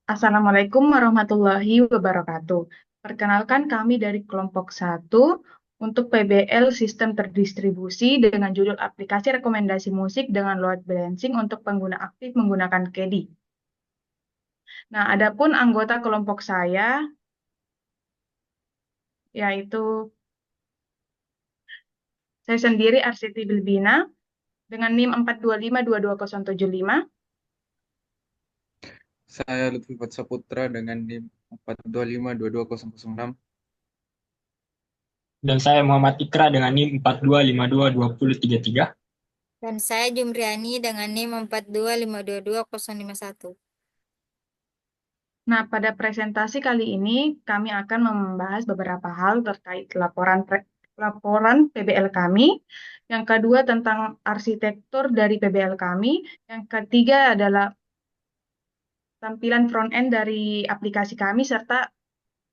Assalamualaikum warahmatullahi wabarakatuh. Perkenalkan kami dari kelompok satu untuk PBL Sistem Terdistribusi dengan judul Aplikasi Rekomendasi Musik dengan Load Balancing untuk pengguna aktif menggunakan KEDI. Nah, adapun anggota kelompok saya yaitu saya sendiri Arsiti Bilbina dengan NIM 425222075. Saya Lutfi Saputra dengan NIM 425220006. Dan saya Muhammad Ikra dengan NIM 42522033. Dan saya Jumriani dengan NIM 425222051. Nah, pada presentasi kali ini kami akan membahas beberapa hal terkait laporan PBL kami. Yang kedua tentang arsitektur dari PBL kami. Yang ketiga adalah tampilan front end dari aplikasi kami serta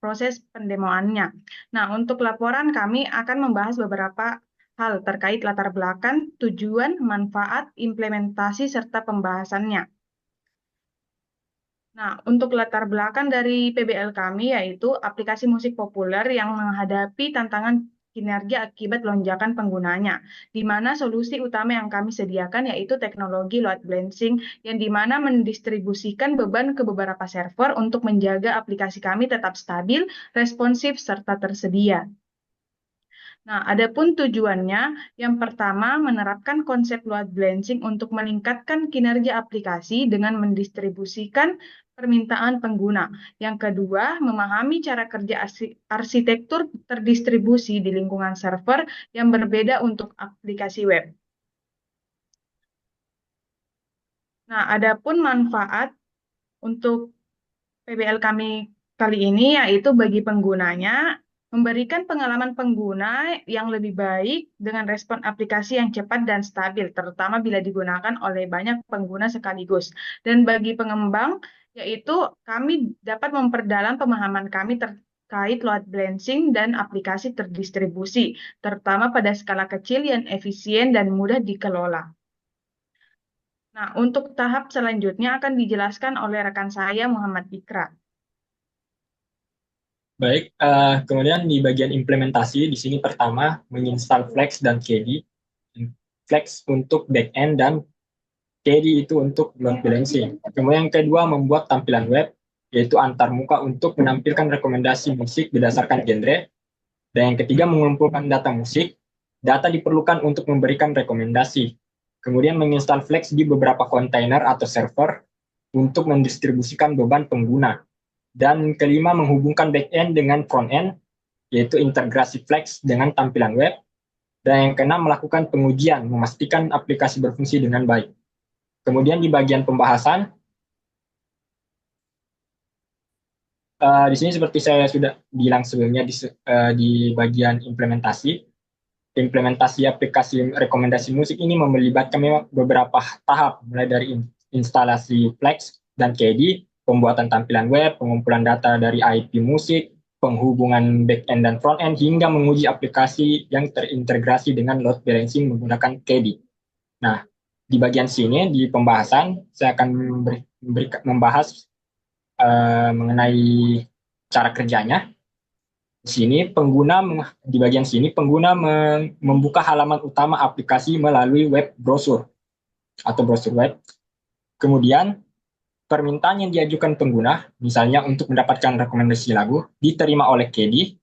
proses pendemoannya. Nah, untuk laporan kami akan membahas beberapa hal terkait latar belakang, tujuan, manfaat, implementasi serta pembahasannya. Nah, untuk latar belakang dari PBL kami yaitu aplikasi musik populer yang menghadapi tantangan kinerja akibat lonjakan penggunanya, di mana solusi utama yang kami sediakan yaitu teknologi load balancing yang di mana mendistribusikan beban ke beberapa server untuk menjaga aplikasi kami tetap stabil, responsif, serta tersedia. Nah, adapun tujuannya, yang pertama menerapkan konsep load balancing untuk meningkatkan kinerja aplikasi dengan mendistribusikan permintaan pengguna. Yang kedua, memahami cara kerja arsitektur terdistribusi di lingkungan server yang berbeda untuk aplikasi web. Nah, adapun manfaat untuk PBL kami kali ini yaitu bagi penggunanya memberikan pengalaman pengguna yang lebih baik dengan respon aplikasi yang cepat dan stabil, terutama bila digunakan oleh banyak pengguna sekaligus. Dan bagi pengembang, yaitu kami dapat memperdalam pemahaman kami terkait load balancing dan aplikasi terdistribusi, terutama pada skala kecil yang efisien dan mudah dikelola. Nah, untuk tahap selanjutnya akan dijelaskan oleh rekan saya Muhammad Ikra. Baik, kemudian di bagian implementasi, di sini pertama menginstal Flex dan KD. Flex untuk backend dan KD itu untuk load balancing. Kemudian yang kedua membuat tampilan web, yaitu antarmuka untuk menampilkan rekomendasi musik berdasarkan genre. Dan yang ketiga mengumpulkan data musik. Data diperlukan untuk memberikan rekomendasi. Kemudian menginstal Flex di beberapa kontainer atau server untuk mendistribusikan beban pengguna. Dan kelima, menghubungkan back-end dengan front-end, yaitu integrasi Flex dengan tampilan web. Dan yang keenam, melakukan pengujian, memastikan aplikasi berfungsi dengan baik. Kemudian di bagian pembahasan, di sini seperti saya sudah bilang sebelumnya di bagian implementasi aplikasi rekomendasi musik ini melibatkan memang beberapa tahap, mulai dari instalasi Flex dan KD, pembuatan tampilan web, pengumpulan data dari IP musik, penghubungan back-end dan front-end, hingga menguji aplikasi yang terintegrasi dengan load balancing menggunakan KD. Nah, di bagian sini, di pembahasan, saya akan membahas mengenai cara kerjanya. Di bagian sini pengguna membuka halaman utama aplikasi melalui web browser atau browser web. Kemudian permintaan yang diajukan pengguna, misalnya untuk mendapatkan rekomendasi lagu, diterima oleh KD.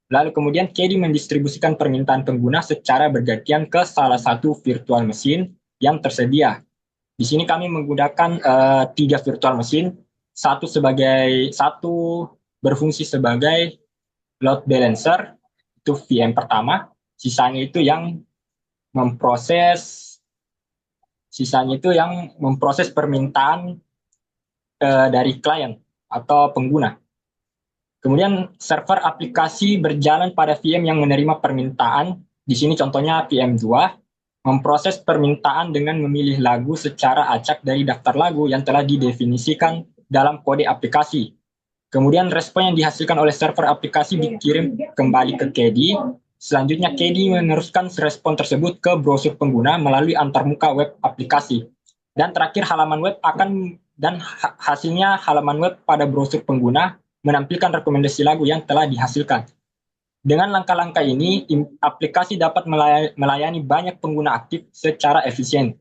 Lalu kemudian KD mendistribusikan permintaan pengguna secara bergantian ke salah satu virtual mesin yang tersedia. Di sini kami menggunakan 3 virtual mesin, satu berfungsi sebagai load balancer, itu VM pertama, sisanya itu yang memproses permintaan dari klien atau pengguna. Kemudian server aplikasi berjalan pada VM yang menerima permintaan. Di sini contohnya VM 2, memproses permintaan dengan memilih lagu secara acak dari daftar lagu yang telah didefinisikan dalam kode aplikasi. Kemudian respon yang dihasilkan oleh server aplikasi dikirim kembali ke KD. Selanjutnya KD meneruskan respon tersebut ke browser pengguna melalui antarmuka web aplikasi. Dan terakhir halaman web akan dan hasilnya halaman web pada browser pengguna menampilkan rekomendasi lagu yang telah dihasilkan. Dengan langkah-langkah ini, aplikasi dapat melayani banyak pengguna aktif secara efisien.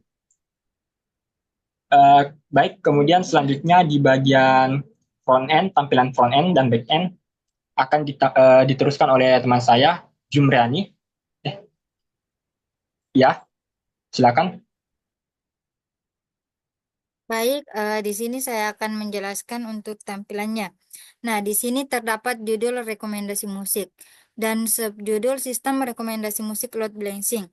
Baik, kemudian selanjutnya di bagian front-end, tampilan front-end dan back-end akan diteruskan oleh teman saya, Jumriani. Ya, silakan. Baik, di sini saya akan menjelaskan untuk tampilannya. Nah, di sini terdapat judul rekomendasi musik dan subjudul sistem rekomendasi musik load balancing.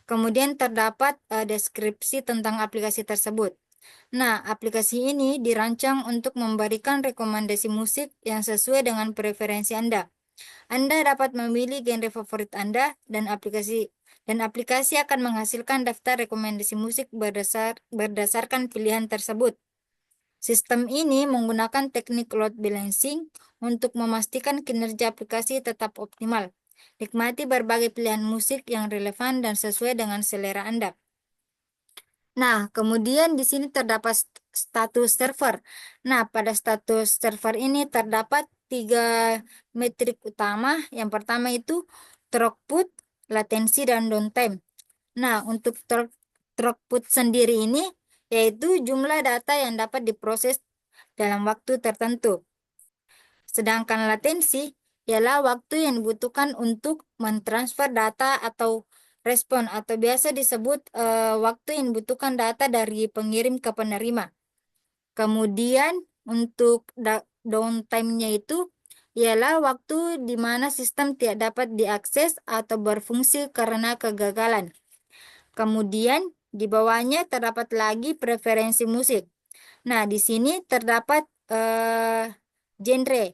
Kemudian terdapat deskripsi tentang aplikasi tersebut. Nah, aplikasi ini dirancang untuk memberikan rekomendasi musik yang sesuai dengan preferensi Anda. Anda dapat memilih genre favorit Anda dan aplikasi akan menghasilkan daftar rekomendasi musik berdasarkan pilihan tersebut. Sistem ini menggunakan teknik load balancing untuk memastikan kinerja aplikasi tetap optimal. Nikmati berbagai pilihan musik yang relevan dan sesuai dengan selera Anda. Nah, kemudian di sini terdapat status server. Nah, pada status server ini terdapat 3 metrik utama. Yang pertama itu throughput, latensi, dan downtime. Nah, untuk throughput sendiri ini yaitu jumlah data yang dapat diproses dalam waktu tertentu. Sedangkan latensi ialah waktu yang dibutuhkan untuk mentransfer data atau respon atau biasa disebut waktu yang dibutuhkan data dari pengirim ke penerima. Kemudian untuk downtime-nya itu ialah waktu di mana sistem tidak dapat diakses atau berfungsi karena kegagalan. Kemudian di bawahnya terdapat lagi preferensi musik. Nah, di sini terdapat genre.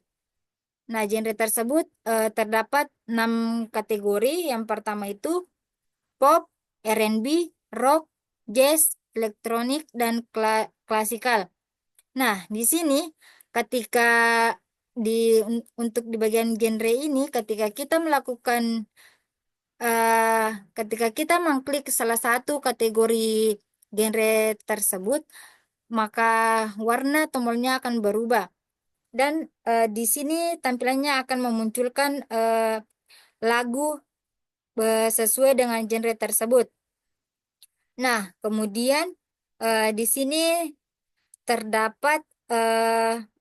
Nah, genre tersebut terdapat 6 kategori. Yang pertama itu pop, R&B, rock, jazz, elektronik, dan klasikal. Nah, di sini ketika untuk di bagian genre ini, ketika kita mengklik salah satu kategori genre tersebut, maka warna tombolnya akan berubah. Dan di sini tampilannya akan memunculkan lagu sesuai dengan genre tersebut. Nah, kemudian di sini terdapat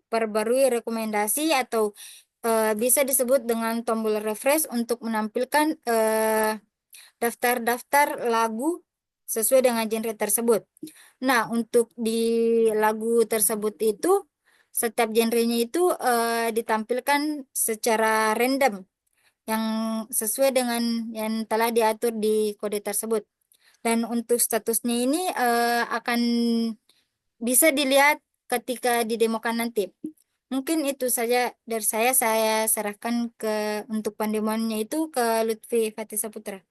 perbarui rekomendasi atau bisa disebut dengan tombol refresh untuk menampilkan daftar-daftar lagu sesuai dengan genre tersebut. Nah, untuk di lagu tersebut itu setiap genrenya itu ditampilkan secara random yang sesuai dengan yang telah diatur di kode tersebut. Dan untuk statusnya ini akan bisa dilihat ketika didemokan nanti. Mungkin itu saja dari saya serahkan untuk pendemoannya itu ke Lutfi Fatih Saputra.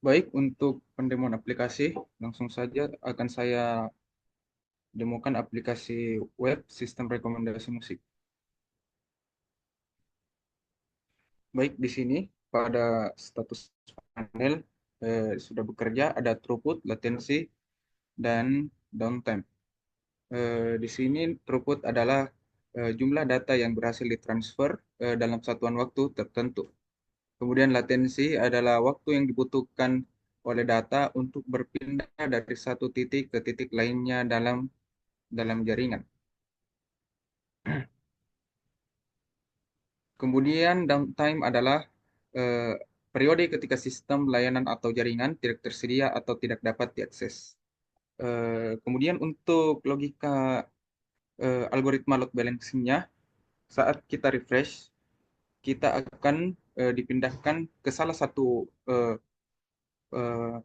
Baik, untuk pendemoan aplikasi, langsung saja akan saya demokan aplikasi web sistem rekomendasi musik. Baik, di sini pada status panel sudah bekerja, ada throughput, latensi, dan downtime. Di sini throughput adalah jumlah data yang berhasil ditransfer dalam satuan waktu tertentu. Kemudian latensi adalah waktu yang dibutuhkan oleh data untuk berpindah dari satu titik ke titik lainnya dalam jaringan. Kemudian downtime adalah periode ketika sistem, layanan, atau jaringan tidak tersedia atau tidak dapat diakses. Kemudian untuk logika algoritma load balancing-nya, saat kita refresh, kita akan dipindahkan ke salah satu eh, eh,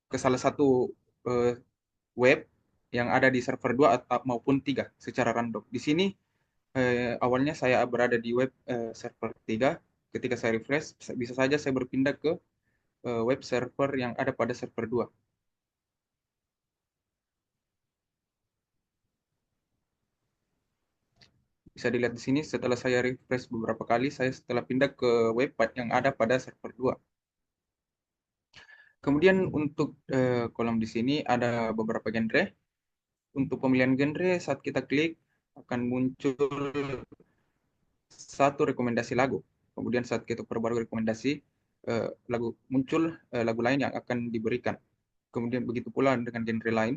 ke salah satu eh, web yang ada di server 2 atau maupun 3 secara random. Di sini awalnya saya berada di web server 3. Ketika saya refresh, bisa saja saya berpindah ke web server yang ada pada server 2. Bisa dilihat di sini setelah saya refresh beberapa kali, saya setelah pindah ke web yang ada pada server 2. Kemudian untuk kolom di sini ada beberapa genre. Untuk pemilihan genre, saat kita klik akan muncul satu rekomendasi lagu. Kemudian saat kita perbarui rekomendasi, lagu muncul lagu lain yang akan diberikan. Kemudian begitu pula dengan genre lain.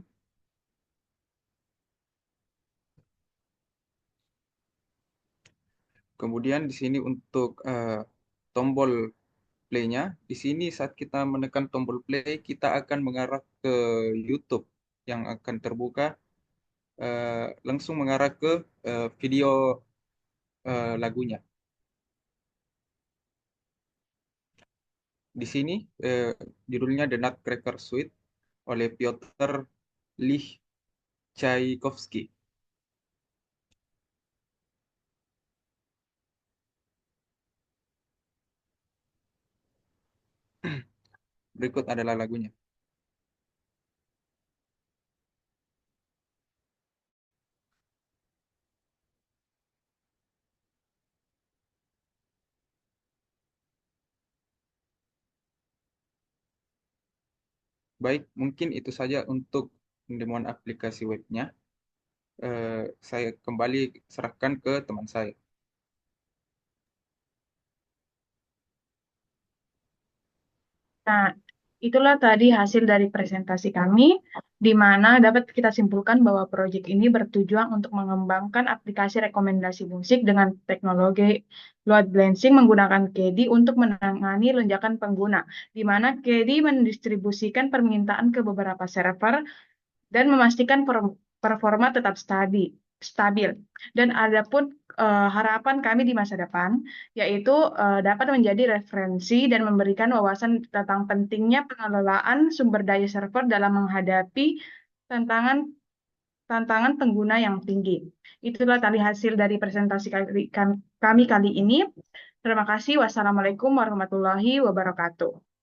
Kemudian di sini untuk tombol play-nya, di sini saat kita menekan tombol play, kita akan mengarah ke YouTube yang akan terbuka, langsung mengarah ke video lagunya. Di sini judulnya The Nutcracker Suite oleh Piotr Lich Tchaikovsky. Berikut adalah lagunya. Baik, mungkin itu saja untuk pendemoan aplikasi webnya. Saya kembali serahkan ke teman saya. Nah, itulah tadi hasil dari presentasi kami, di mana dapat kita simpulkan bahwa proyek ini bertujuan untuk mengembangkan aplikasi rekomendasi musik dengan teknologi load balancing menggunakan KEDI untuk menangani lonjakan pengguna, di mana KEDI mendistribusikan permintaan ke beberapa server dan memastikan performa tetap stabil. Dan adapun harapan kami di masa depan, yaitu dapat menjadi referensi dan memberikan wawasan tentang pentingnya pengelolaan sumber daya server dalam menghadapi tantangan tantangan pengguna yang tinggi. Itulah tadi hasil dari presentasi kami kali ini. Terima kasih. Wassalamualaikum warahmatullahi wabarakatuh.